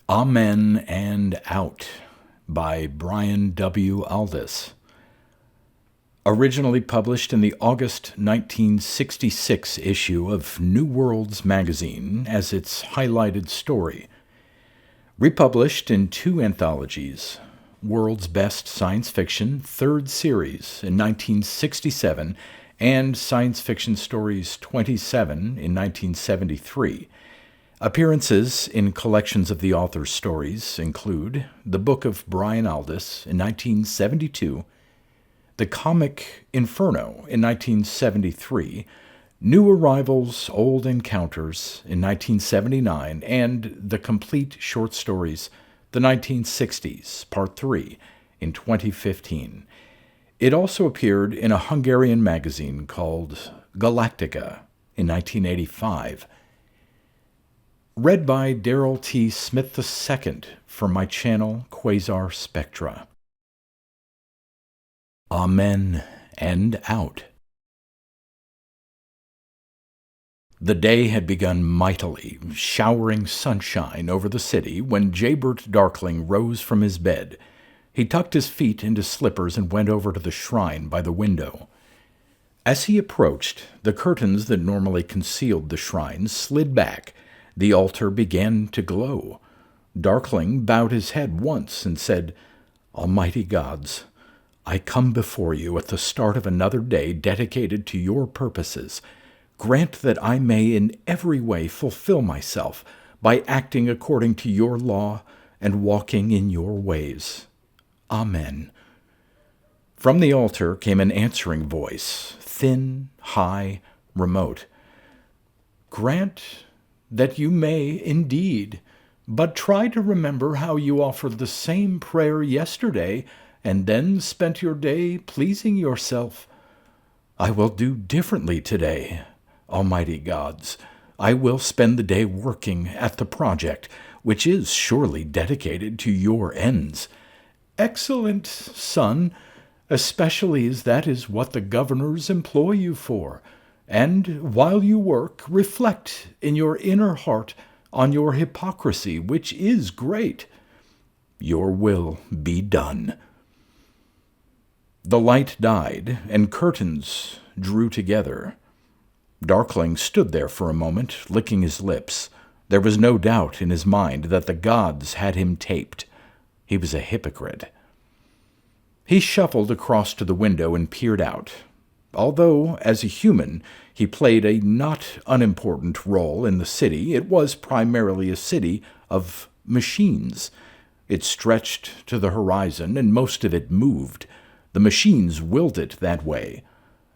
Amen and Out by Brian W. Aldiss. Originally published in the August 1966 issue of New Worlds magazine as its highlighted story. Republished in two anthologies, World's Best Science Fiction, third series in 1967, and Science Fiction Stories 27 in 1973. Appearances in collections of the author's stories include The Book of Brian Aldiss in 1972, The Comic Inferno in 1973, New Arrivals, Old Encounters in 1979, and The Complete Short Stories, The 1960s, Part 3, in 2015. It also appeared in a Hungarian magazine called Galactica in 1985. Read by Darrell T. Smith II from my channel Quasar Spectra. Amen and Out. The day had begun mightily, showering sunshine over the city when Jaybert Darkling rose from his bed. He tucked his feet into slippers and went over to the shrine by the window. As he approached, the curtains that normally concealed the shrine slid back. The altar began to glow. Darkling bowed his head once and said, "Almighty gods, I come before you at the start of another day dedicated to your purposes. Grant that I may in every way fulfill myself by acting according to your law and walking in your ways. Amen." From the altar came an answering voice, thin, high, remote. "Grant that you may indeed, but try to remember how you offered the same prayer yesterday and then spent your day pleasing yourself. I will do differently today, almighty gods. I will spend the day working at the project, which is surely dedicated to your ends. Excellent, son, especially as that is what the governors employ you for. And while you work, reflect in your inner heart on your hypocrisy, which is great. Your will be done." The light died, and curtains drew together. Darkling stood there for a moment, licking his lips. There was no doubt in his mind that the gods had him taped. He was a hypocrite. He shuffled across to the window and peered out. Although, as a human, he played a not unimportant role in the city, it was primarily a city of machines. It stretched to the horizon, and most of it moved. The machines willed it that way.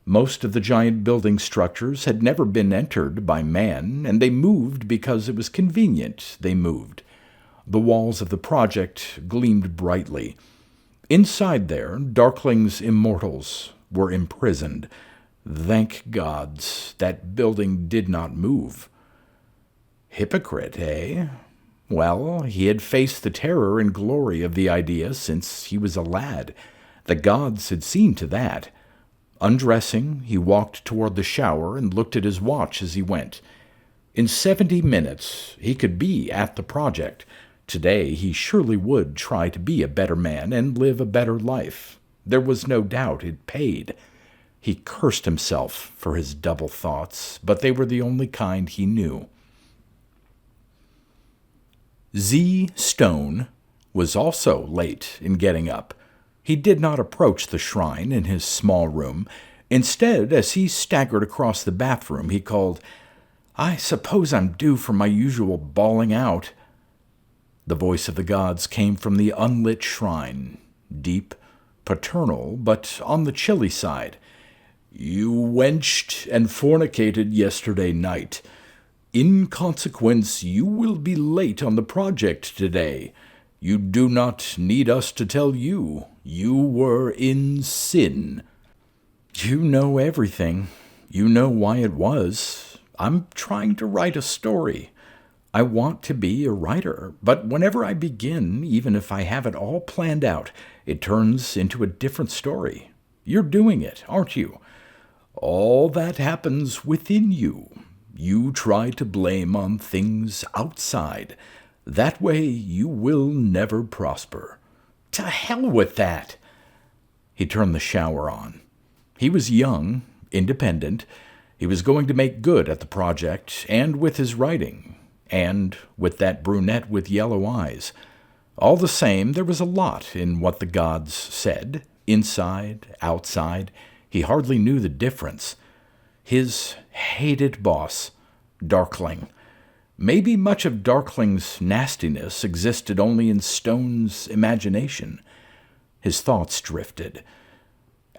Most of the giant building structures had never been entered by man, and they moved because it was convenient they moved. The walls of the project gleamed brightly. Inside there, Darkling's immortals were imprisoned. Thank gods that building did not move. Hypocrite, eh? Well, he had faced the terror and glory of the idea since he was a lad. The gods had seen to that. Undressing, he walked toward the shower and looked at his watch as he went. In 70 minutes, he could be at the project. Today, he surely would try to be a better man and live a better life. There was no doubt it paid. He cursed himself for his double thoughts, but they were the only kind he knew. Z. Stone was also late in getting up. He did not approach the shrine in his small room. Instead, as he staggered across the bathroom, he called, "I suppose I'm due for my usual bawling out." The voice of the gods came from the unlit shrine, deep, paternal, but on the chilly side. "You wenched and fornicated yesterday night. In consequence, you will be late on the project today. You do not need us to tell you. You were in sin." "You know everything. You know why it was. I'm trying to write a story. I want to be a writer, but whenever I begin, even if I have it all planned out, it turns into a different story. You're doing it, aren't you? All that happens within you. You try to blame on things outside. That way you will never prosper." "To hell with that!" He turned the shower on. He was young, independent. He was going to make good at the project, and with his writing, and with that brunette with yellow eyes. All the same, there was a lot in what the gods said, inside, outside. He hardly knew the difference. His hated boss, Darkling. Maybe much of Darkling's nastiness existed only in Stone's imagination. His thoughts drifted.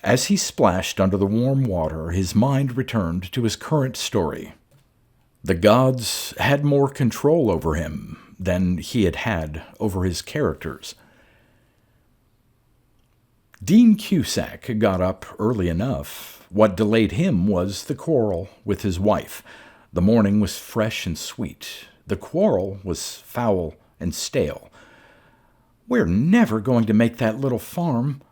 As he splashed under the warm water, his mind returned to his current story. The gods had more control over him than he had had over his characters. Dean Cusack got up early enough. What delayed him was the quarrel with his wife. The morning was fresh and sweet. The quarrel was foul and stale. "We're never going to make that little farm,"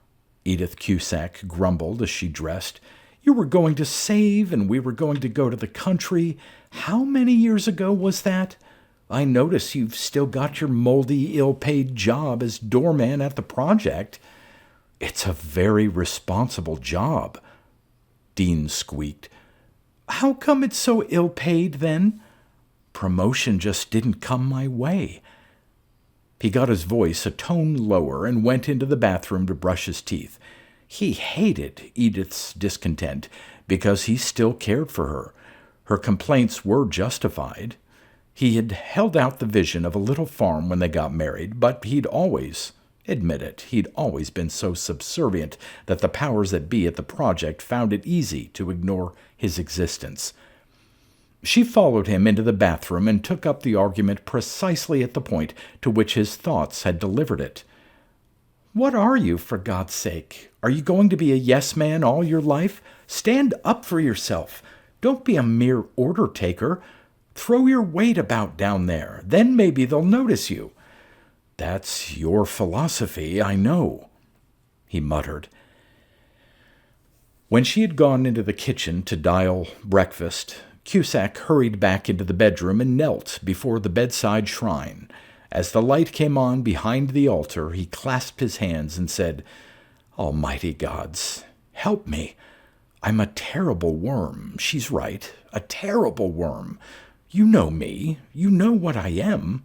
Edith Cusack grumbled as she dressed. "You were going to save, and we were going to go to the country. How many years ago was that? I notice you've still got your moldy, ill-paid job as doorman at the project." "It's a very responsible job," Dean squeaked. "How come it's so ill-paid, then?" "Promotion just didn't come my way." He got his voice a tone lower and went into the bathroom to brush his teeth. He hated Edith's discontent because he still cared for her. Her complaints were justified. He had held out the vision of a little farm when they got married, but he'd always been so subservient that the powers that be at the project found it easy to ignore his existence. She followed him into the bathroom and took up the argument precisely at the point to which his thoughts had delivered it. "What are you, for God's sake? Are you going to be a yes-man all your life? Stand up for yourself. Don't be a mere order-taker. Throw your weight about down there. Then maybe they'll notice you." "That's your philosophy, I know," he muttered. When she had gone into the kitchen to dial breakfast, Cusack hurried back into the bedroom and knelt before the bedside shrine. As the light came on behind the altar, he clasped his hands and said, "Almighty gods, help me. I'm a terrible worm. She's right, a terrible worm. You know me. You know what I am.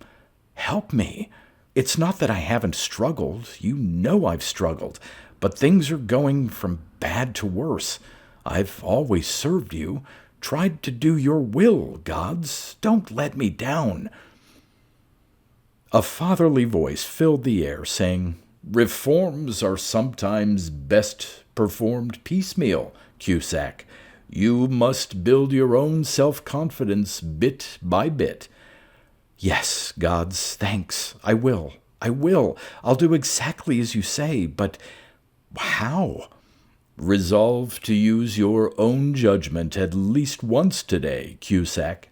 Help me. It's not that I haven't struggled. You know I've struggled. But things are going from bad to worse. I've always served you. Tried to do your will, gods. Don't let me down." A fatherly voice filled the air, saying, "Reforms are sometimes best performed piecemeal, Cusack. You must build your own self-confidence bit by bit." "Yes, gods, thanks. I will. I'll do exactly as you say, but how?" "Resolve to use your own judgment at least once today, Cusack."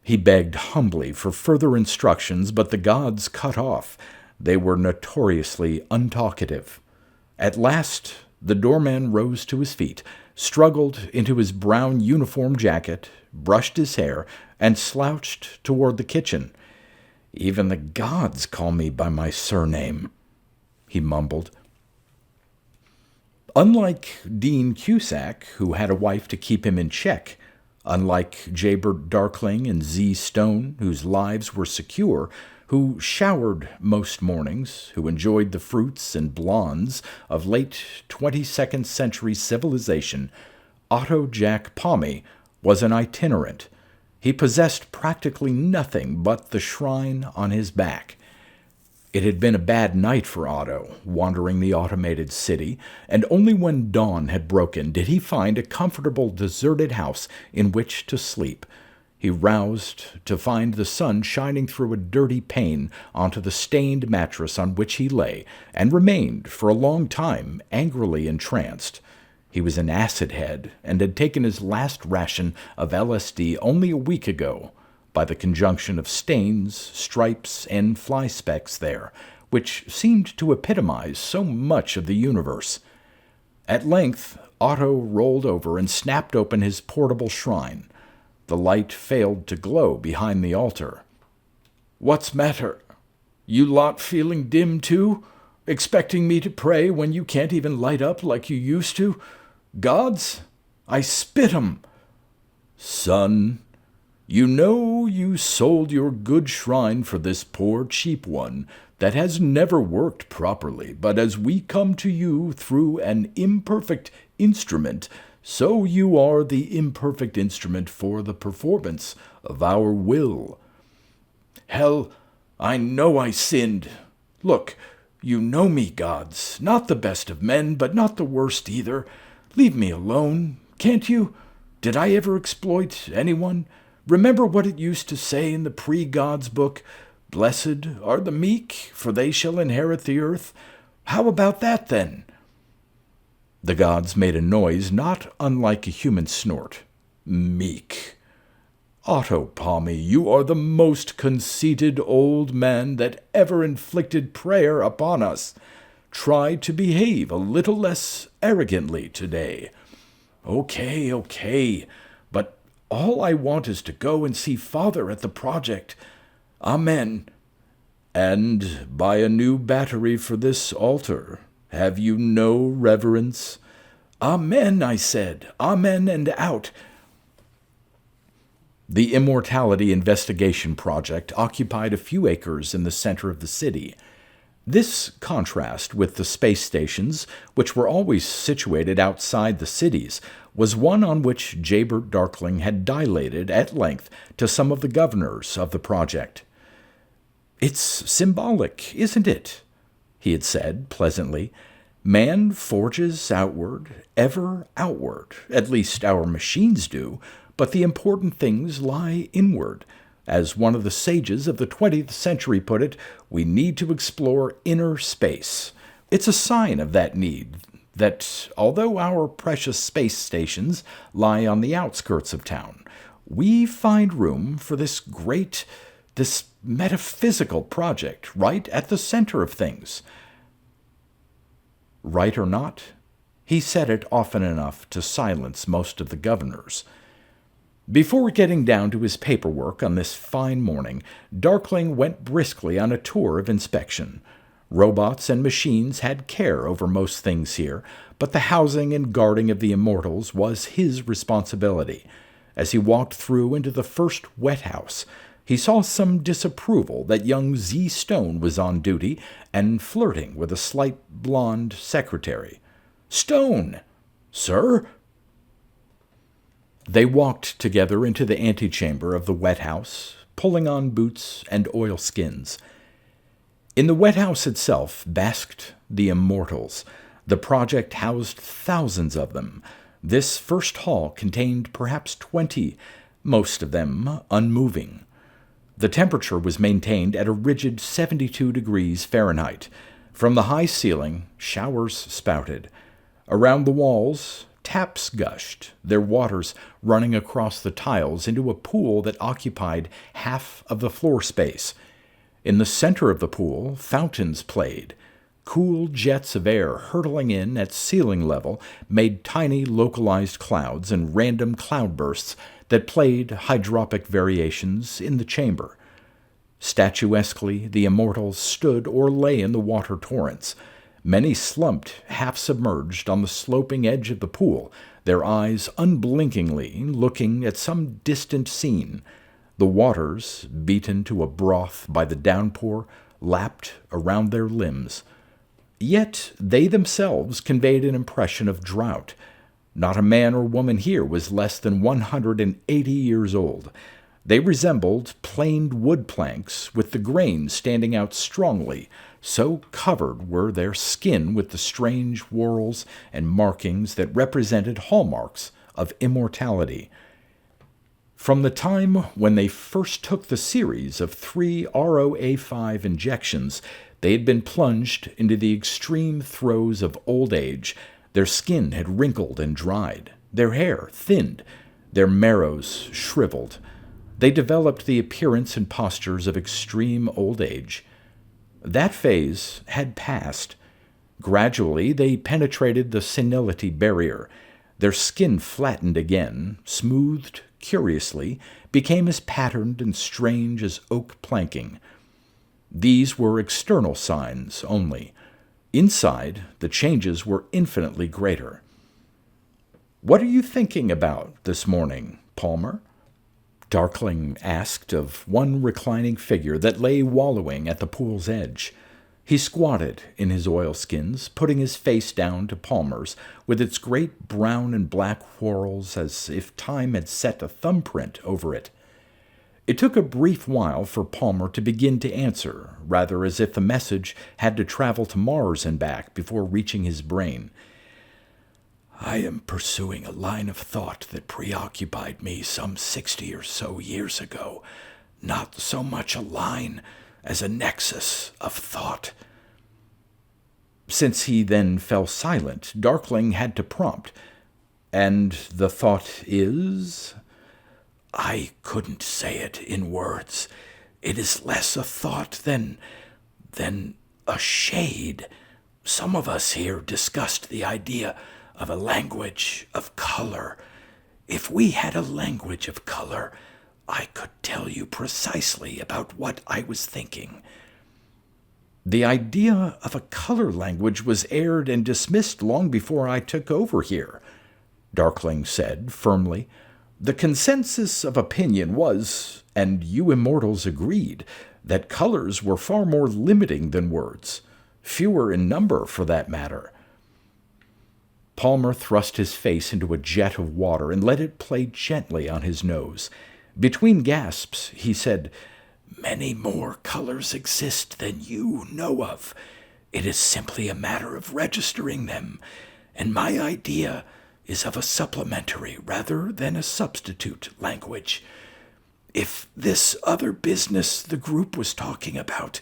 He begged humbly for further instructions, but the gods cut off. They were notoriously untalkative. At last, the doorman rose to his feet, struggled into his brown uniform jacket, brushed his hair, and slouched toward the kitchen. "Even the gods call me by my surname," he mumbled. Unlike Dean Cusack, who had a wife to keep him in check, unlike Jaybird Darkling and Z. Stone, whose lives were secure, who showered most mornings, who enjoyed the fruits and blondes of late 22nd century civilization, Otto Jack Pommy was an itinerant. He possessed practically nothing but the shrine on his back. It had been a bad night for Otto, wandering the automated city, and only when dawn had broken did he find a comfortable deserted house in which to sleep. He roused to find the sun shining through a dirty pane onto the stained mattress on which he lay, and remained for a long time angrily entranced. He was an acid head, and had taken his last ration of LSD only a week ago, by the conjunction of stains, stripes, and fly specks there, which seemed to epitomize so much of the universe. At length, Otto rolled over and snapped open his portable shrine. The light failed to glow behind the altar. What's matter? You lot feeling dim too? Expecting me to pray when you can't even light up like you used to? Gods, I spit 'em. Son, you know you sold your good shrine for this poor cheap one that has never worked properly, but as we come to you through an imperfect instrument, so you are the imperfect instrument for the performance of our will. Hell, I know I sinned. Look, you know me, gods, not the best of men, but not the worst either. Leave me alone, can't you? Did I ever exploit anyone? Remember what it used to say in the pre-gods book? Blessed are the meek, for they shall inherit the earth. How about that, then? The gods made a noise not unlike a human snort. Meek. Ottopommy, you are the most conceited old man that ever inflicted prayer upon us. Try to behave a little less arrogantly today. Okay, but all I want is to go and see Father at the project. Amen. And buy a new battery for this altar. Have you no reverence? Amen, I said. Amen and out. The Immortality Investigation Project occupied a few acres in the center of the city. This contrast with the space stations, which were always situated outside the cities, was one on which Jaybert Darkling had dilated at length to some of the governors of the project. It's symbolic, isn't it? He had said pleasantly. Man forges outward, ever outward. At least our machines do, but the important things lie inward. As one of the sages of the 20th century put it, we need to explore inner space. It's a sign of that need, that although our precious space stations lie on the outskirts of town, we find room for this metaphysical project right at the center of things. Right or not, he said it often enough to silence most of the governors. Before getting down to his paperwork on this fine morning, Darkling went briskly on a tour of inspection. Robots and machines had care over most things here, but the housing and guarding of the immortals was his responsibility. As he walked through into the first wet house, he saw some disapproval that young Z. Stone was on duty and flirting with a slight blonde secretary. Stone! Sir? They walked together into the antechamber of the wet house, pulling on boots and oilskins. In the wet house itself basked the immortals. The project housed thousands of them. This first hall contained perhaps 20, most of them unmoving. The temperature was maintained at a rigid 72 degrees Fahrenheit. From the high ceiling, showers spouted. Around the walls, taps gushed, their waters running across the tiles into a pool that occupied half of the floor space. In the center of the pool, fountains played. Cool jets of air hurtling in at ceiling level made tiny localized clouds and random cloudbursts that played hydropic variations in the chamber. Statuesquely, the immortals stood or lay in the water torrents. Many slumped, half-submerged, on the sloping edge of the pool, their eyes unblinkingly looking at some distant scene. The waters, beaten to a broth by the downpour, lapped around their limbs. Yet they themselves conveyed an impression of drought. Not a man or woman here was less than 180 years old. They resembled planed wood planks, with the grain standing out strongly, so covered were their skin with the strange whorls and markings that represented hallmarks of immortality. From the time when they first took the series of 3 ROA5 injections, they had been plunged into the extreme throes of old age. Their skin had wrinkled and dried, their hair thinned, their marrows shriveled. They developed the appearance and postures of extreme old age. That phase had passed. Gradually, they penetrated the senility barrier. Their skin flattened again, smoothed curiously, became as patterned and strange as oak planking. These were external signs only. Inside, the changes were infinitely greater. "What are you thinking about this morning, Palmer?" Darkling asked of one reclining figure that lay wallowing at the pool's edge. He squatted in his oilskins, putting his face down to Palmer's, with its great brown and black whorls as if time had set a thumbprint over it. It took a brief while for Palmer to begin to answer, rather as if the message had to travel to Mars and back before reaching his brain. "I am pursuing a line of thought that preoccupied me some 60 or so years ago. Not so much a line as a nexus of thought." Since he then fell silent, Darkling had to prompt. "And the thought is?" "I couldn't say it in words. It is less a thought than a shade. Some of us here discussed the idea of a language of color. If we had a language of color, I could tell you precisely about what I was thinking." "The idea of a color language was aired and dismissed long before I took over here," Darkling said firmly. "The consensus of opinion was, and you immortals agreed, that colors were far more limiting than words, fewer in number for that matter." Palmer thrust his face into a jet of water and let it play gently on his nose. Between gasps, he said, "Many more colors exist than you know of. It is simply a matter of registering them, and my idea is of a supplementary rather than a substitute language. If this other business the group was talking about,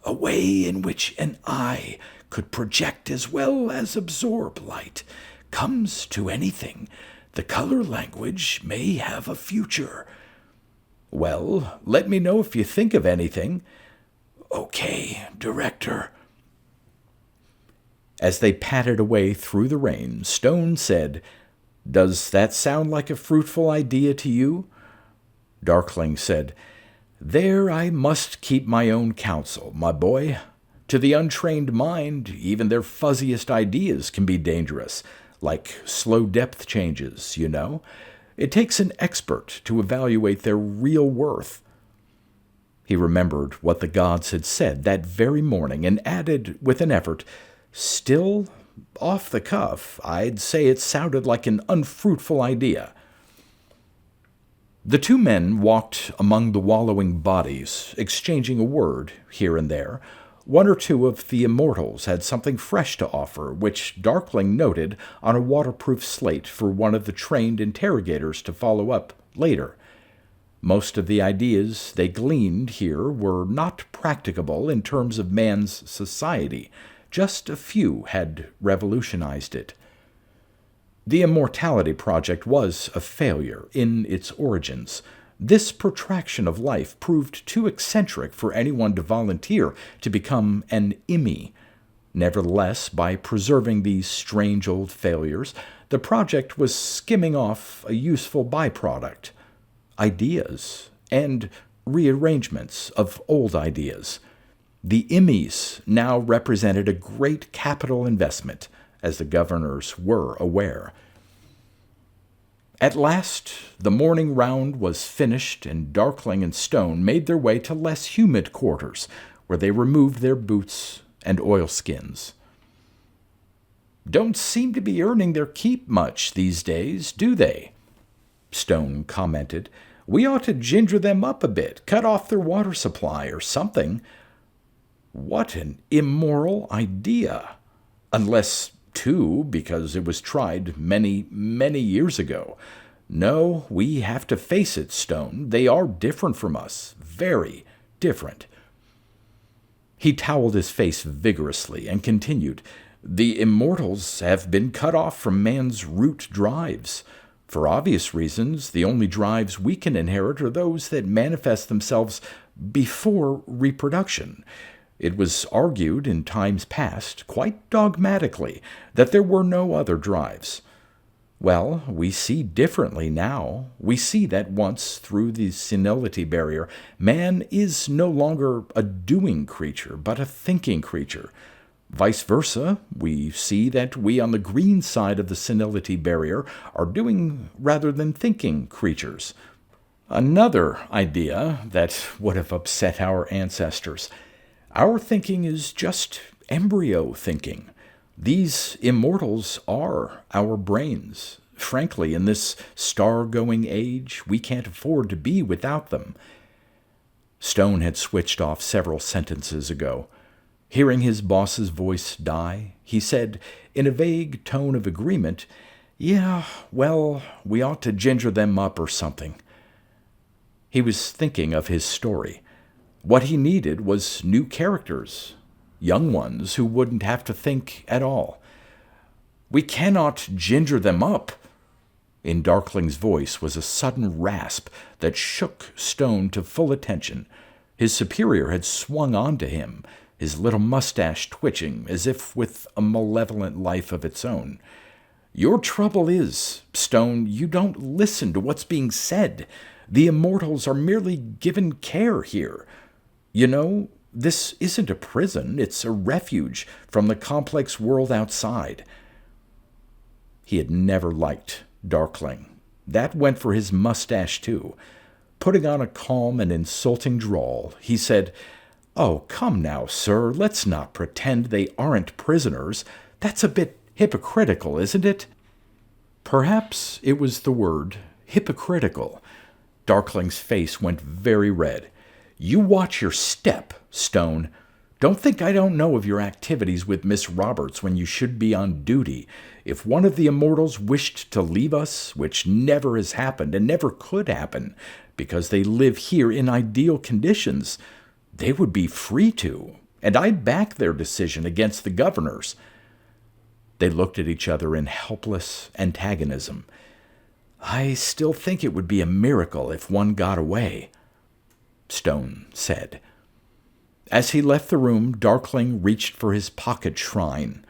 a way in which an eye could project as well as absorb light, comes to anything, the color language may have a future." "Well, let me know if you think of anything." "Okay, Director." As they padded away through the rain, Stone said, "Does that sound like a fruitful idea to you?" Darkling said, "There I must keep my own counsel, my boy. To the untrained mind, even their fuzziest ideas can be dangerous, like slow depth changes, you know. It takes an expert to evaluate their real worth." He remembered what the gods had said that very morning and added with an effort, "Still, off the cuff, I'd say it sounded like an unfruitful idea." The two men walked among the wallowing bodies, exchanging a word here and there. One or two of the immortals had something fresh to offer, which Darkling noted on a waterproof slate for one of the trained interrogators to follow up later. Most of the ideas they gleaned here were not practicable in terms of man's society. Just a few had revolutionized it. The Immortality Project was a failure in its origins. This protraction of life proved too eccentric for anyone to volunteer to become an Immy. Nevertheless, by preserving these strange old failures, the project was skimming off a useful byproduct: ideas and rearrangements of old ideas. The Immys now represented a great capital investment, as the governors were aware. At last, the morning round was finished, and Darkling and Stone made their way to less humid quarters, where they removed their boots and oilskins. "Don't seem to be earning their keep much these days, do they?" Stone commented. "We ought to ginger them up a bit, cut off their water supply or something." "What an immoral idea! Unless, too, because it was tried many, many years ago. No, we have to face it, Stone. They are different from us. Very different." He toweled his face vigorously and continued, "The immortals have been cut off from man's root drives. For obvious reasons, the only drives we can inherit are those that manifest themselves before reproduction. It was argued in times past, quite dogmatically, that there were no other drives. Well, we see differently now. We see that once, through the senility barrier, man is no longer a doing creature, but a thinking creature. Vice versa, we see that we on the green side of the senility barrier are doing rather than thinking creatures. Another idea that would have upset our ancestors. Our thinking is just embryo thinking. These immortals are our brains. Frankly, in this star-going age, we can't afford to be without them. Stone had switched off several sentences ago. Hearing his boss's voice die, he said, in a vague tone of agreement, "Yeah, well, we ought to ginger them up or something." He was thinking of his story. What he needed was new characters, young ones who wouldn't have to think at all. "We cannot ginger them up." In Darkling's voice was a sudden rasp that shook Stone to full attention. His superior had swung onto him, his little mustache twitching as if with a malevolent life of its own. "Your trouble is, Stone, you don't listen to what's being said. The immortals are merely given care here. You know, this isn't a prison, it's a refuge from the complex world outside." He had never liked Darkling. That went for his mustache, too. Putting on a calm and insulting drawl, he said, "Oh, come now, sir, let's not pretend they aren't prisoners. That's a bit hypocritical, isn't it?" Perhaps it was the word hypocritical. Darkling's face went very red. "You watch your step, Stone. Don't think I don't know of your activities with Miss Roberts when you should be on duty. If one of the immortals wished to leave us, which never has happened and never could happen, because they live here in ideal conditions, they would be free to, and I back their decision against the governor's." They looked at each other in helpless antagonism. "I still think it would be a miracle if one got away," Stone said. As he left the room, Darkling reached for his pocket shrine.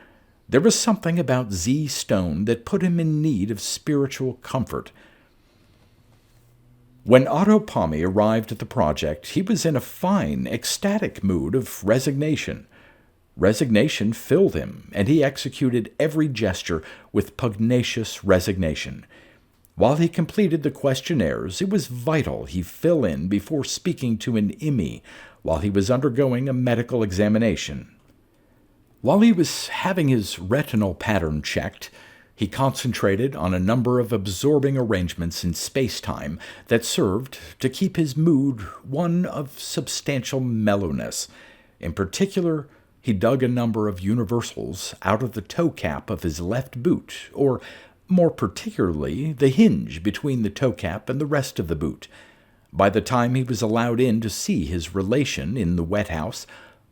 There was something about Z Stone that put him in need of spiritual comfort. When Otto Pommy arrived at the project, he was in a fine, ecstatic mood of resignation. Resignation filled him, and he executed every gesture with pugnacious resignation. While he completed the questionnaires, it was vital he fill in before speaking to an Immy while he was undergoing a medical examination. While he was having his retinal pattern checked, he concentrated on a number of absorbing arrangements in space-time that served to keep his mood one of substantial mellowness. In particular, he dug a number of universals out of the toe cap of his left boot, or more particularly the hinge between the toe cap and the rest of the boot. By the time he was allowed in to see his relation in the wet house,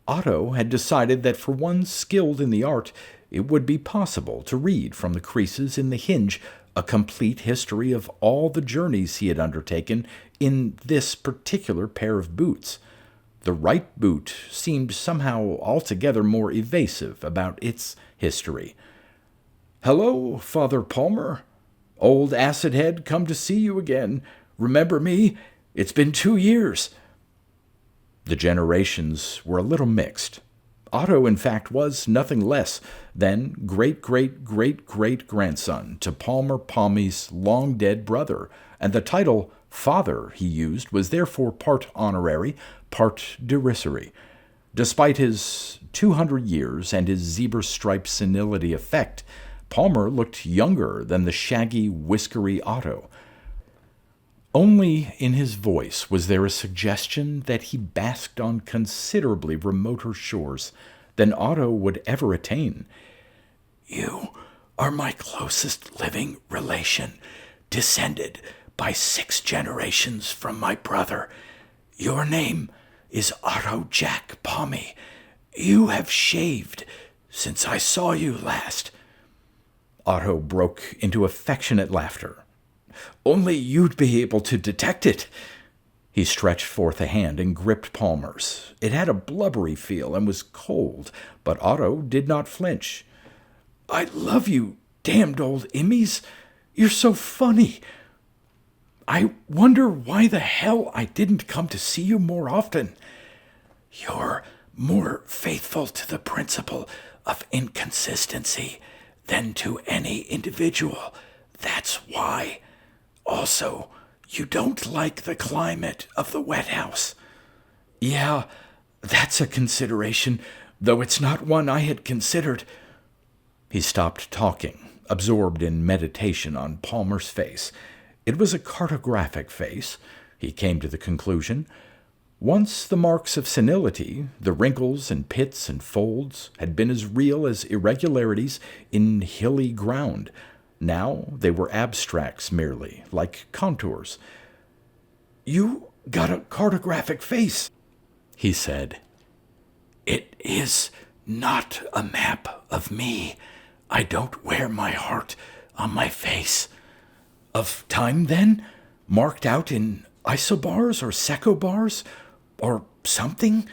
Otto had decided that for one skilled in the art, it would be possible to read from the creases in the hinge a complete history of all the journeys he had undertaken in this particular pair of boots. The right boot seemed somehow altogether more evasive about its history. "Hello, Father Palmer. Old Acid Head, come to see you again. Remember me? It's been 2 years." The generations were a little mixed. Otto, in fact, was nothing less than great-great-great-great-grandson to Palmer Palmy's long-dead brother, and the title father he used was therefore part honorary, part derisory. Despite his 200 years and his zebra-striped senility effect, Palmer looked younger than the shaggy, whiskery Otto. Only in his voice was there a suggestion that he basked on considerably remoter shores than Otto would ever attain. "You are my closest living relation, descended by 6 generations from my brother. Your name is Otto Jack Pommy. You have shaved since I saw you last." Otto broke into affectionate laughter. "Only you'd be able to detect it." He stretched forth a hand and gripped Palmer's. It had a blubbery feel and was cold, but Otto did not flinch. "I love you, damned old Immys. You're so funny. I wonder why the hell I didn't come to see you more often. You're more faithful to the principle of inconsistency than to any individual. That's why. Also, you don't like the climate of the wet house. Yeah, that's a consideration, though it's not one I had considered. He stopped talking, absorbed in meditation on Palmer's face. It was a cartographic face, he came to the conclusion. Once the marks of senility, the wrinkles and pits and folds, had been as real as irregularities in hilly ground. Now they were abstracts merely, like contours. You got a cartographic face, he said. It is not a map of me. I don't wear my heart on my face. Of time, then? Marked out in isobars or secobars? Or something?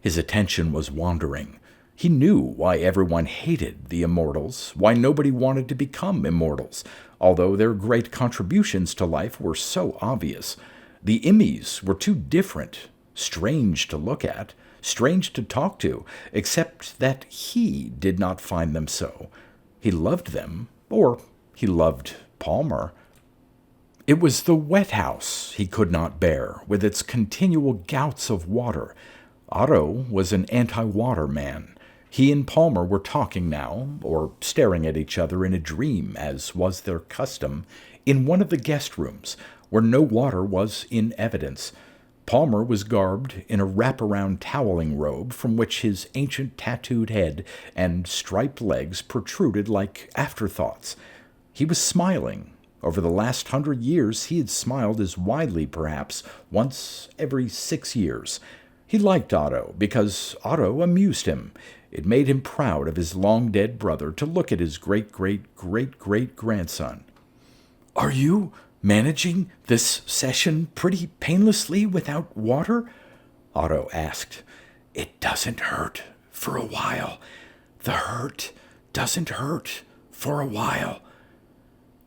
His attention was wandering. He knew why everyone hated the immortals, why nobody wanted to become immortals, although their great contributions to life were so obvious. The Immys were too different, strange to look at, strange to talk to, except that he did not find them so. He loved them, or he loved Palmer. It was the wet house he could not bear, with its continual gouts of water. Otto was an anti-water man. He and Palmer were talking now, or staring at each other in a dream, as was their custom, in one of the guest rooms, where no water was in evidence. Palmer was garbed in a wraparound toweling robe from which his ancient tattooed head and striped legs protruded like afterthoughts. He was smiling. Over the last 100 years he had smiled as widely, perhaps, once every 6 years. He liked Otto because Otto amused him. It made him proud of his long-dead brother to look at his great-great-great-great-grandson. "Are you managing this session pretty painlessly without water?" Otto asked. "It doesn't hurt for a while. The hurt doesn't hurt for a while.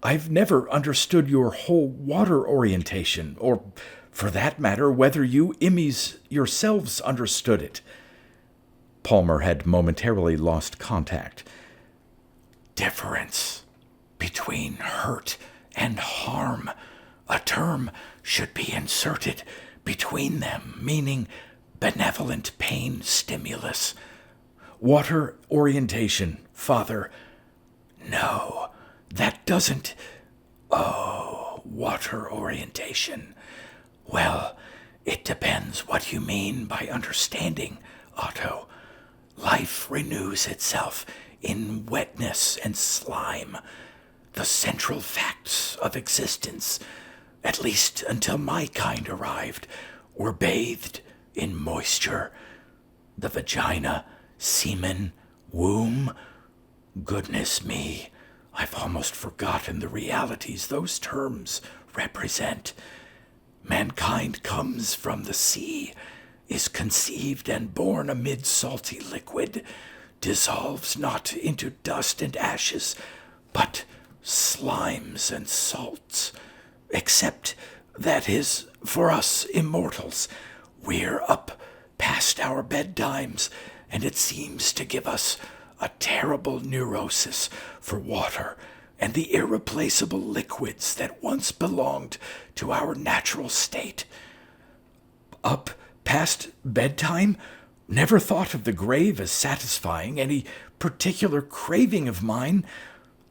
I've never understood your whole water orientation, or, for that matter, whether you Immys yourselves understood it." Palmer had momentarily lost contact. "Difference between hurt and harm. A term should be inserted between them, meaning benevolent pain stimulus. Water orientation, Father. No, that doesn't. Oh, water orientation. Well, it depends what you mean by understanding, Otto. Life renews itself in wetness and slime. The central facts of existence, at least until my kind arrived, were bathed in moisture. The vagina, semen, womb. Goodness me, I've almost forgotten the realities those terms represent. Mankind comes from the sea, is conceived and born amid salty liquid, dissolves not into dust and ashes, but slimes and salts, except, that is, for us immortals. We're up past our bedtimes, and it seems to give us a terrible neurosis for water and the irreplaceable liquids that once belonged to our natural state. Up past bedtime? Never thought of the grave as satisfying any particular craving of mine.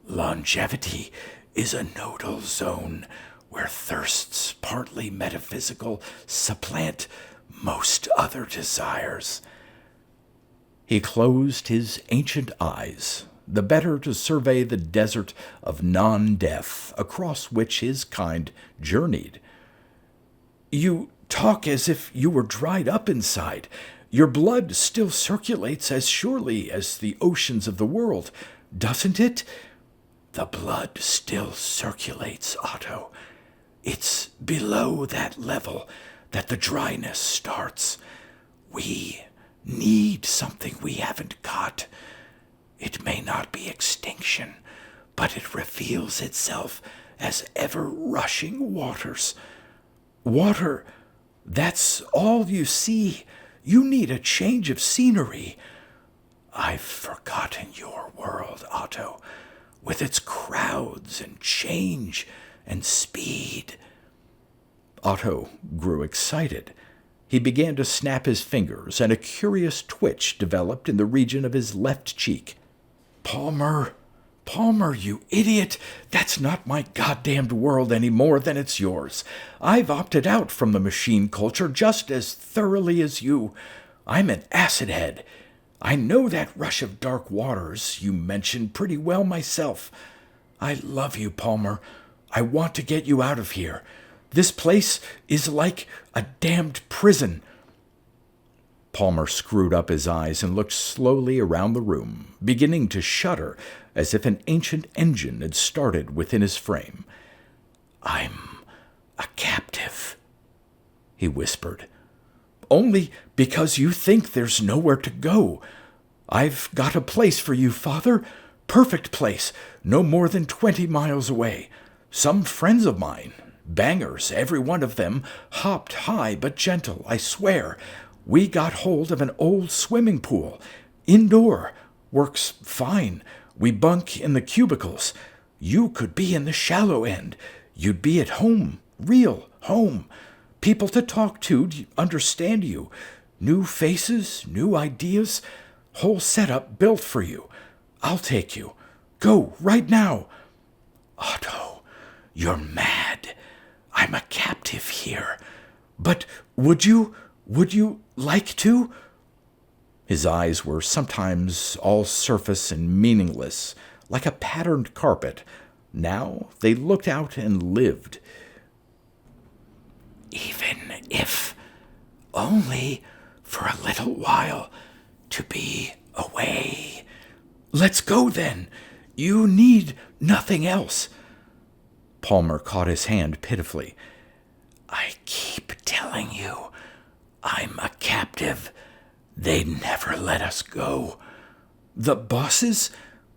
Longevity is a nodal zone where thirsts partly metaphysical supplant most other desires." He closed his ancient eyes, the better to survey the desert of non-death across which his kind journeyed. "You talk as if you were dried up inside. Your blood still circulates as surely as the oceans of the world, doesn't it?" "The blood still circulates, Otto. It's below that level that the dryness starts. We need something we haven't got. It may not be extinction, but it reveals itself as ever-rushing waters. Water, that's all you see. You need a change of scenery. I've forgotten your world, Otto, with its crowds and change and speed. Otto grew excited. He began to snap his fingers, and a curious twitch developed in the region of his left cheek. Palmer, you idiot! That's not my goddamned world any more than it's yours. I've opted out from the machine culture just as thoroughly as you. I'm an acid head. I know that rush of dark waters you mentioned pretty well myself. I love you, Palmer. I want to get you out of here. This place is like a damned prison. Palmer screwed up his eyes and looked slowly around the room, beginning to shudder as if an ancient engine had started within his frame. I'm a captive, he whispered. Only because you think there's nowhere to go. I've got a place for you, Father. Perfect place, no more than 20 miles away. Some friends of mine, bangers, every one of them, hopped high but gentle, I swear. We got hold of an old swimming pool. Indoor. Works fine. We bunk in the cubicles. You could be in the shallow end. You'd be at home. Real home. People to talk to, understand you. New faces, new ideas. Whole setup built for you. I'll take you. Go, right now. Otto, you're mad. I'm a captive here. But would you like to? His eyes were sometimes all surface and meaningless, like a patterned carpet. Now they looked out and lived. Even if only for a little while to be away. Let's go then. You need nothing else. Palmer caught his hand pitifully. I keep telling you, I'm a captive. They never let us go. The bosses?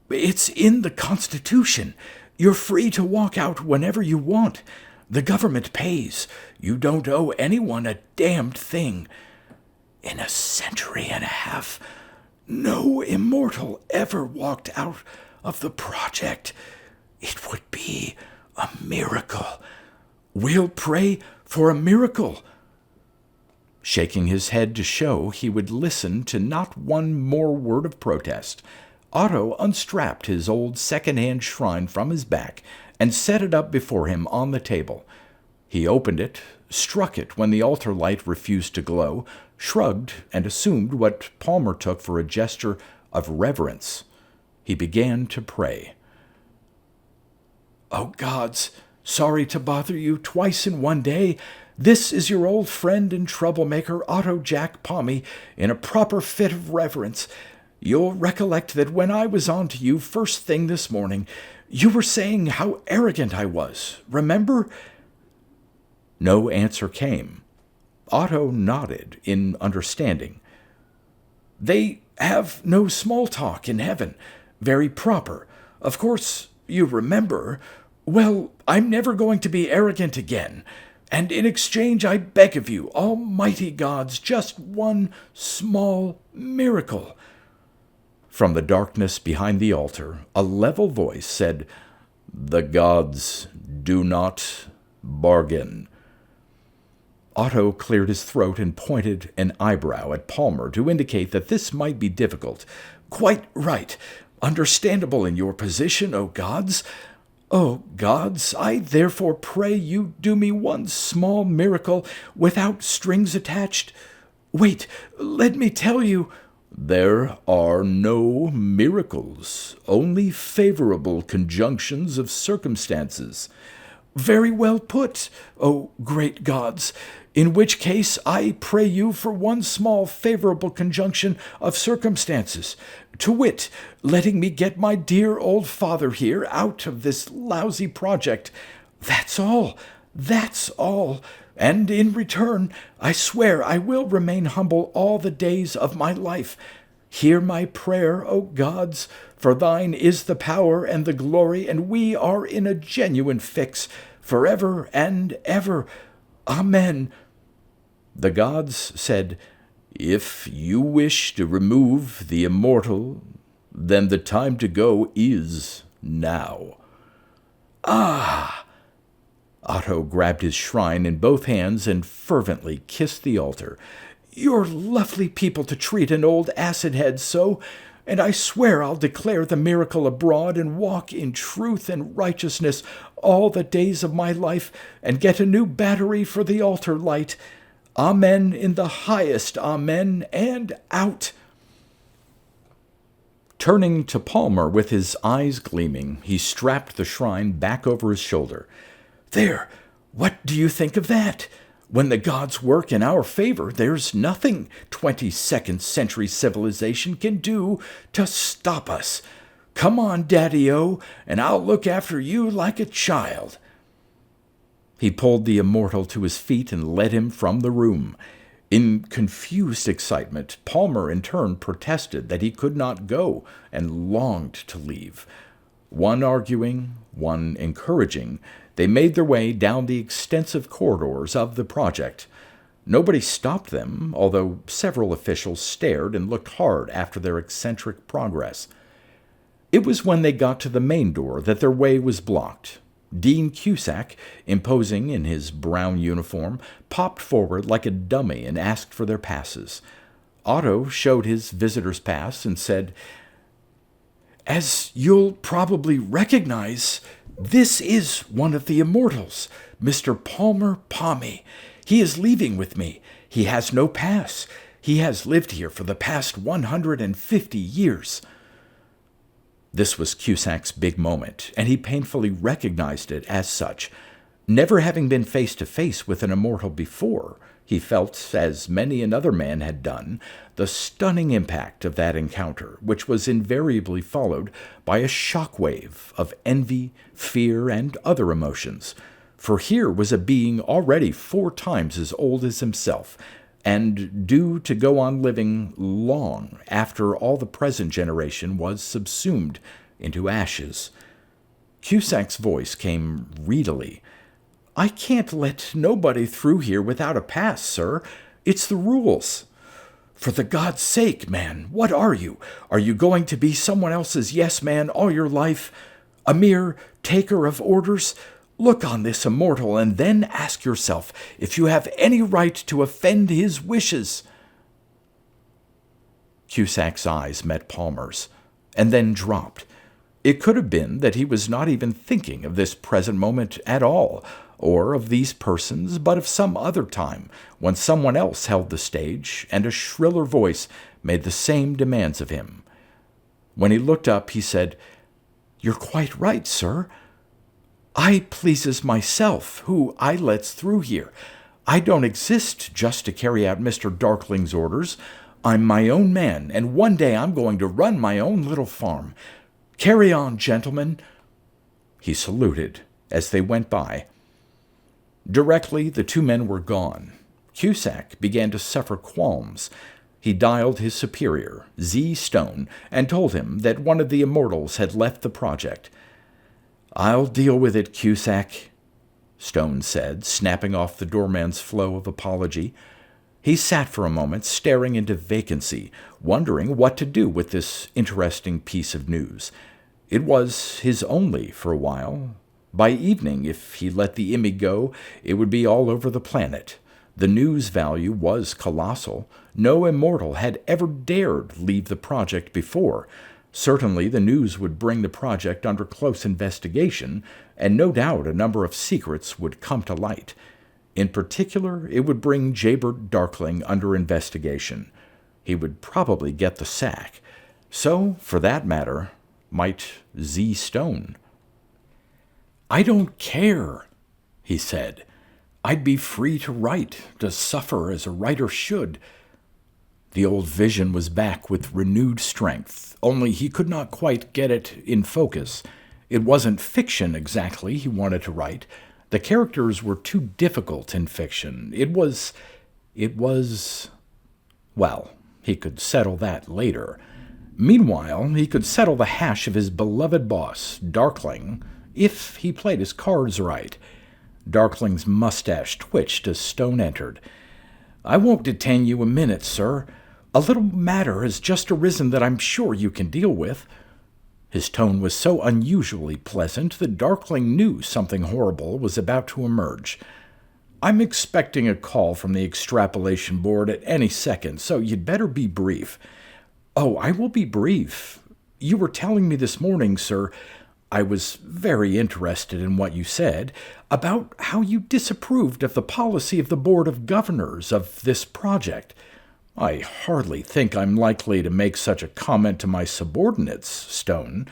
It's in the Constitution. You're free to walk out whenever you want. The government pays. You don't owe anyone a damned thing. In a century and a half, no immortal ever walked out of the project. It would be a miracle. We'll pray for a miracle. Shaking his head to show he would listen to not one more word of protest, Otto unstrapped his old second-hand shrine from his back and set it up before him on the table. He opened it, struck it when the altar light refused to glow, shrugged, and assumed what Palmer took for a gesture of reverence. He began to pray. Oh, gods, sorry to bother you twice in one day. This is your old friend and troublemaker, Otto Jack Pommy, in a proper fit of reverence. You'll recollect that when I was on to you first thing this morning, you were saying how arrogant I was. Remember? No answer came. Otto nodded in understanding. They have no small talk in heaven. Very proper. Of course, you remember. Well, I'm never going to be arrogant again. And in exchange, I beg of you, almighty gods, just one small miracle. From the darkness behind the altar, a level voice said, The gods do not bargain. Otto cleared his throat and pointed an eyebrow at Palmer to indicate that this might be difficult. Quite right. Understandable in your position, O gods. O gods, I therefore pray you do me one small miracle without strings attached. Wait, let me tell you. There are no miracles, only favorable conjunctions of circumstances. Very well put, O great gods, in which case I pray you for one small favorable conjunction of circumstances, to wit, letting me get my dear old father here out of this lousy project. That's all, and in return, I swear I will remain humble all the days of my life. Hear my prayer, O gods, for thine is the power and the glory, and we are in a genuine fix, forever and ever. Amen. The gods said, If you wish to remove the immortal, then the time to go is now. Ah! Otto grabbed his shrine in both hands and fervently kissed the altar. You're lovely people to treat an old acid head so, and I swear I'll declare the miracle abroad and walk in truth and righteousness all the days of my life and get a new battery for the altar light. Amen in the highest amen, and out. Turning to Palmer with his eyes gleaming, he strapped the shrine back over his shoulder. There, what do you think of that? When the gods work in our favor, there's nothing 22nd century civilization can do to stop us. Come on, Daddy-O, and I'll look after you like a child. He pulled the immortal to his feet and led him from the room. In confused excitement, Palmer in turn protested that he could not go and longed to leave. One arguing, one encouraging, they made their way down the extensive corridors of the project. Nobody stopped them, although several officials stared and looked hard after their eccentric progress. It was when they got to the main door that their way was blocked. Dean Cusack, imposing in his brown uniform, popped forward like a dummy and asked for their passes. Otto showed his visitor's pass and said, As you'll probably recognize, this is one of the immortals, Mr. Palmer Pommy. He is leaving with me. He has no pass. He has lived here for the past 150 years. This was Cusack's big moment, and he painfully recognized it as such. Never having been face to face with an immortal before, he felt, as many another man had done, the stunning impact of that encounter, which was invariably followed by a shockwave of envy, fear, and other emotions. For here was a being already 4 times as old as himself, and due to go on living long after all the present generation was subsumed into ashes. Cusack's voice came readily. I can't let nobody through here without a pass, sir. It's the rules. For the God's sake, man, what are you? Are you going to be someone else's yes man all your life? A mere taker of orders? Look on this immortal and then ask yourself if you have any right to offend his wishes. Cusack's eyes met Palmer's, and then dropped. It could have been that he was not even thinking of this present moment at all, or of these persons, but of some other time, when someone else held the stage, and a shriller voice made the same demands of him. When he looked up, he said, You're quite right, sir. I pleases myself, who I lets through here. I don't exist just to carry out Mr. Darkling's orders. I'm my own man, and one day I'm going to run my own little farm. Carry on, gentlemen. He saluted as they went by. Directly the 2 men were gone, Cusack began to suffer qualms. He dialed his superior, Z. Stone, and told him that one of the immortals had left the project. I'll deal with it, Cusack, Stone said, snapping off the doorman's flow of apology. He sat for a moment, staring into vacancy, wondering what to do with this interesting piece of news. It was his only for a while. By evening, if he let the Immy go, it would be all over the planet. The news value was colossal. No immortal had ever dared leave the project before. Certainly the news would bring the project under close investigation, and no doubt a number of secrets would come to light. In particular, it would bring Jaybird Darkling under investigation. He would probably get the sack. So, for that matter, might Z. Stone. I don't care, he said. I'd be free to write, to suffer as a writer should. The old vision was back with renewed strength, only he could not quite get it in focus. It wasn't fiction exactly he wanted to write. The characters were too difficult in fiction. It was... well, He could settle that later. Meanwhile, he could settle the hash of his beloved boss, Darkling, if he played his cards right. Darkling's mustache twitched as Stone entered. "I won't detain you a minute, sir. A little matter has just arisen that I'm sure you can deal with." His tone was so unusually pleasant that Darkling knew something horrible was about to emerge. "I'm expecting a call from the extrapolation board at any second, so you'd better be brief." "Oh, I will be brief. You were telling me this morning, sir, I was very interested in what you said, about how you disapproved of the policy of the Board of Governors of this project. I hardly think I'm likely to make such a comment to my subordinates, Stone."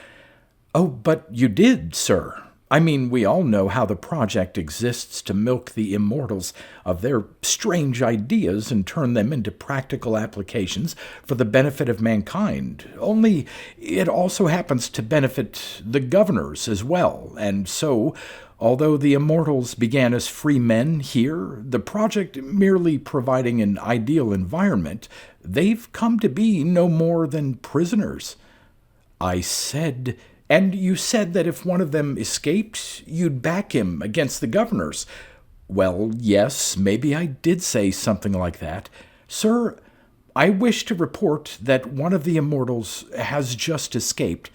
"Oh, but you did, sir. I mean, we all know how the project exists to milk the immortals of their strange ideas and turn them into practical applications for the benefit of mankind. Only it also happens to benefit the governors as well, and so, although the immortals began as free men here, the project merely providing an ideal environment, they've come to be no more than prisoners." "I said... And you said that if one of them escaped, you'd back him against the governors." "Well, yes, maybe I did say something like that. Sir, I wish to report that one of the immortals has just escaped."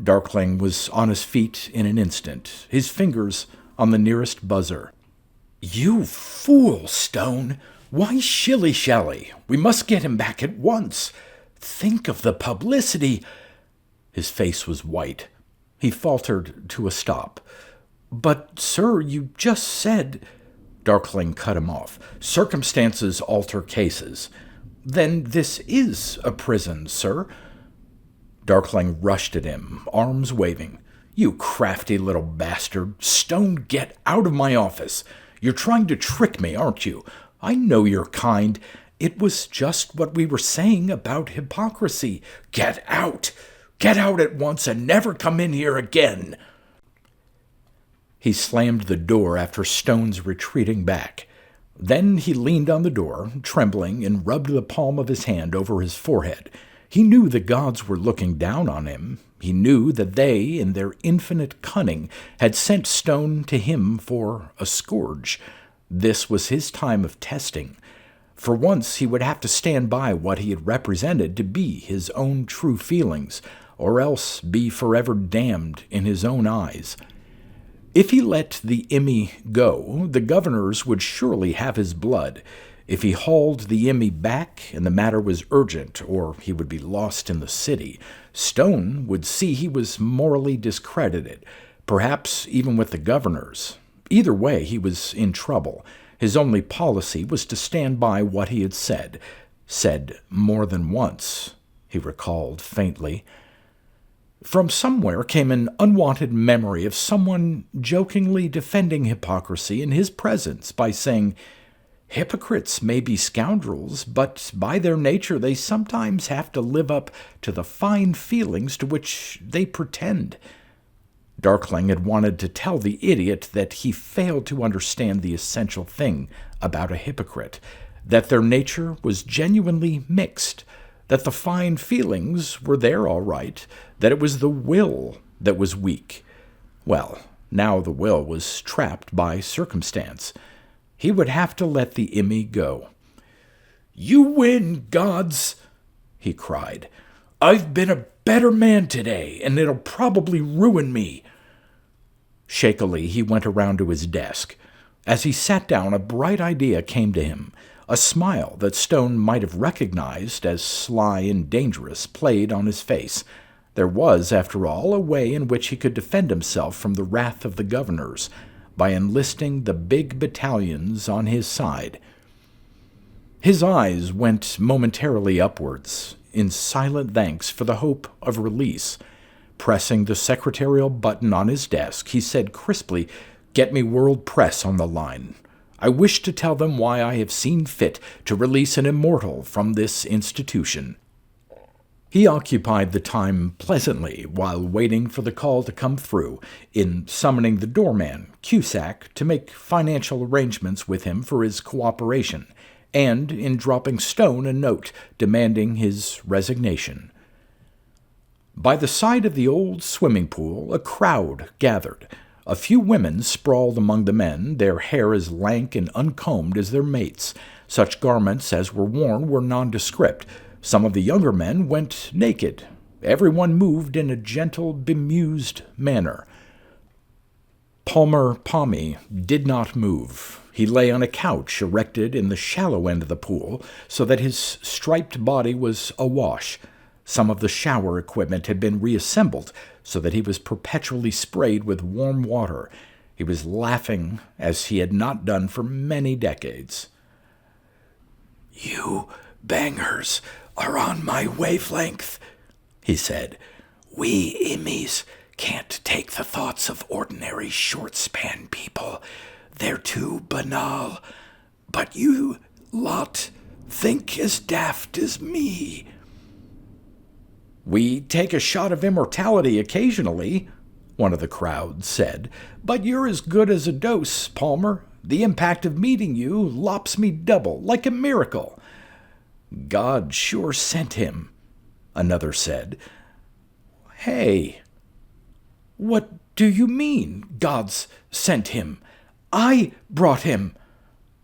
Darkling was on his feet in an instant, his fingers on the nearest buzzer. "You fool, Stone! Why shilly-shally? We must get him back at once. Think of the publicity." His face was white. He faltered to a stop. "But, sir, you just said—" Darkling cut him off. "Circumstances alter cases." "Then this is a prison, sir?" Darkling rushed at him, arms waving. "You crafty little bastard! Stone, get out of my office! You're trying to trick me, aren't you? I know your kind. It was just what we were saying about hypocrisy. Get out! Get out at once and never come in here again." He slammed the door after Stone's retreating back. Then he leaned on the door, trembling, and rubbed the palm of his hand over his forehead. He knew the gods were looking down on him. He knew that they, in their infinite cunning, had sent Stone to him for a scourge. This was his time of testing. For once he would have to stand by what he had represented to be his own true feelings, or else be forever damned in his own eyes. If he let the Immy go, the governors would surely have his blood. If he hauled the Immy back, and the matter was urgent, or he would be lost in the city, Stone would see he was morally discredited, perhaps even with the governors. Either way, he was in trouble. His only policy was to stand by what he had said more than once, he recalled faintly. From somewhere came an unwanted memory of someone jokingly defending hypocrisy in his presence by saying, "Hypocrites may be scoundrels, but by their nature they sometimes have to live up to the fine feelings to which they pretend." Darkling had wanted to tell the idiot that he failed to understand the essential thing about a hypocrite, that their nature was genuinely mixed, that the fine feelings were there all right, that it was the will that was weak. Well, now the will was trapped by circumstance. He would have to let the Immy go. "You win, gods!" he cried. "I've been a better man today, and it'll probably ruin me." Shakily, he went around to his desk. As he sat down, a bright idea came to him. A smile that Stone might have recognized as sly and dangerous played on his face. There was, after all, a way in which he could defend himself from the wrath of the governors, by enlisting the big battalions on his side. His eyes went momentarily upwards, in silent thanks for the hope of release. Pressing the secretarial button on his desk, he said crisply, "Get me World Press on the line. I wish to tell them why I have seen fit to release an immortal from this institution." He occupied the time pleasantly while waiting for the call to come through, in summoning the doorman, Cusack, to make financial arrangements with him for his cooperation, and in dropping Stone a note demanding his resignation. By the side of the old swimming pool, a crowd gathered. A few women sprawled among the men, their hair as lank and uncombed as their mates. Such garments as were worn were nondescript. Some of the younger men went naked. Everyone moved in a gentle, bemused manner. Palmer Pommy did not move. He lay on a couch erected in the shallow end of the pool so that his striped body was awash. Some of the shower equipment had been reassembled so that he was perpetually sprayed with warm water. He was laughing as he had not done for many decades. "You bangers are on my wavelength," he said. "We Immys can't take the thoughts of ordinary short-span people. They're too banal. But you lot think as daft as me." "We take a shot of immortality occasionally," one of the crowd said. "But you're as good as a dose, Palmer. The impact of meeting you lops me double, like a miracle." "God sure sent him," another said. "Hey, what do you mean, God's sent him? I brought him,"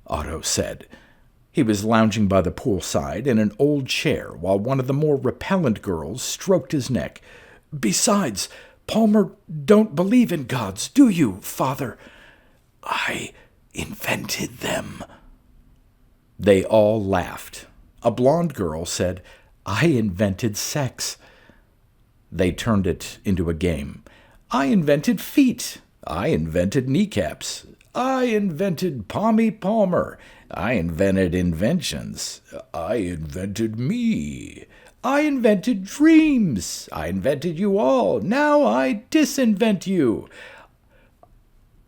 Otto said. He was lounging by the poolside in an old chair while one of the more repellent girls stroked his neck. "Besides, Palmer don't believe in gods, do you, Father?" "I invented them." They all laughed. A blonde girl said, "I invented sex." They turned it into a game. "I invented feet. I invented kneecaps. I invented Pommy Palmer. I invented inventions. I invented me. I invented dreams. I invented you all. Now I disinvent you."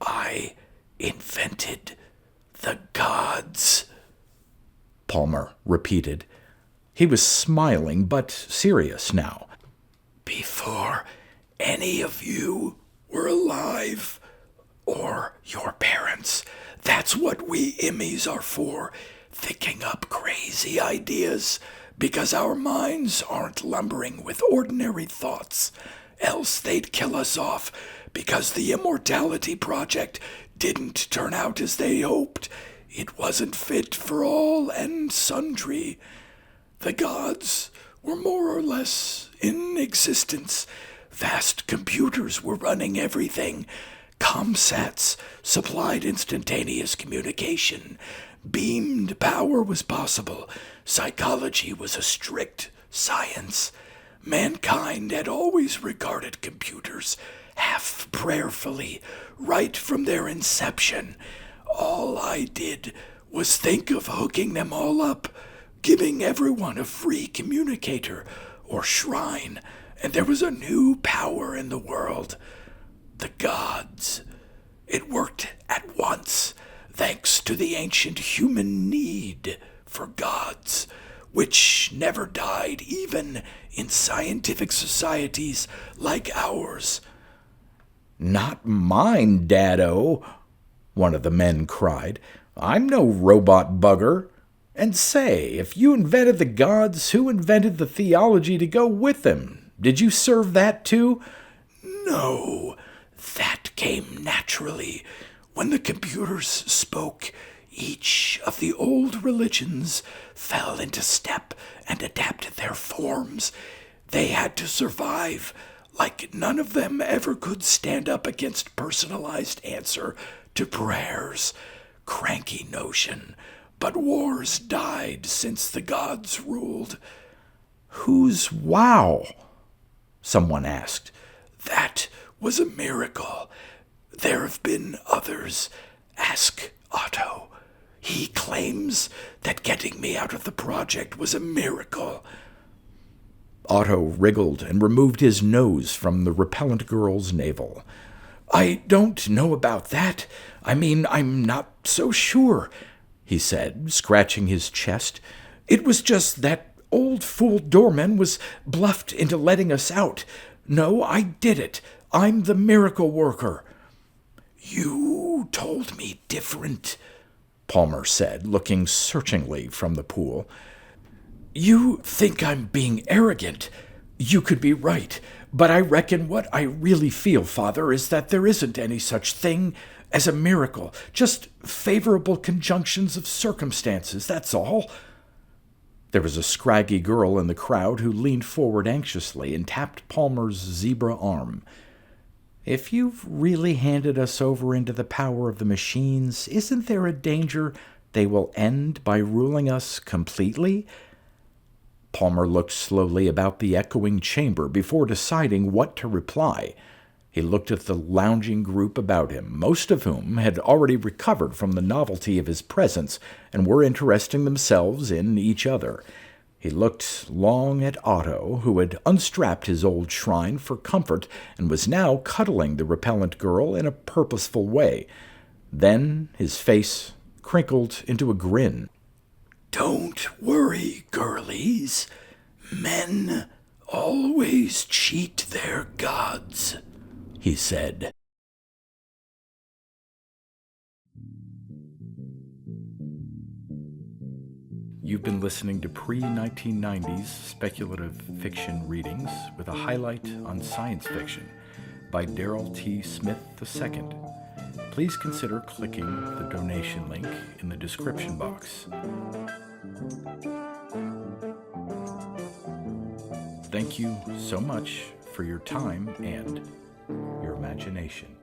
"I invented the gods," Palmer repeated. He was smiling but serious now. "Before any of you were alive, or your parents. That's what we Immys are for, thinking up crazy ideas, because our minds aren't lumbering with ordinary thoughts. Else they'd kill us off, because the Immortality Project didn't turn out as they hoped. It wasn't fit for all and sundry. The gods were more or less in existence. Vast computers were running everything. Comsats supplied instantaneous communication. Beamed power was possible. Psychology was a strict science. Mankind had always regarded computers half prayerfully, right from their inception. All I did was think of hooking them all up, giving everyone a free communicator or shrine, and there was a new power in the world. The gods. It worked at once, thanks to the ancient human need for gods, which never died even in scientific societies like ours. "Not mine, Daddo," one of the men cried. "I'm no robot bugger. And say, if you invented the gods, who invented the theology to go with them? Did you serve that too?" "No, that came naturally. When the computers spoke, each of the old religions fell into step and adapted their forms. They had to survive, like none of them ever could stand up against personalized answer to prayers. Cranky notion, but wars died since the gods ruled." "Who's wow?" someone asked. "That was a miracle. There have been others. Ask Otto. He claims that getting me out of the project was a miracle." Otto wriggled and removed his nose from the repellent girl's navel. "I don't know about that. I mean, I'm not so sure," he said, scratching his chest. "It was just that old fool Dorman was bluffed into letting us out. No, I did it. I'm the miracle worker." "You told me different." Palmer said, looking searchingly from the pool. You think I'm being arrogant. You could be right, but I reckon what I really feel, Father, is that there isn't any such thing as a miracle, just favorable conjunctions of circumstances, that's all. There was a scraggy girl in the crowd who leaned forward anxiously and tapped Palmer's zebra arm. If you've really handed us over into the power of the machines, isn't there a danger they will end by ruling us completely? Palmer looked slowly about the echoing chamber before deciding what to reply. He looked at the lounging group about him, most of whom had already recovered from the novelty of his presence and were interesting themselves in each other. He looked long at Otto, who had unstrapped his old shrine for comfort and was now cuddling the repellent girl in a purposeful way. Then his face crinkled into a grin. Don't worry, girlies. Men always cheat their gods, he said. You've been listening to pre-1990s speculative fiction readings with a highlight on science fiction by Darrell T. Smith II. Please consider clicking the donation link in the description box. Thank you so much for your time and your imagination.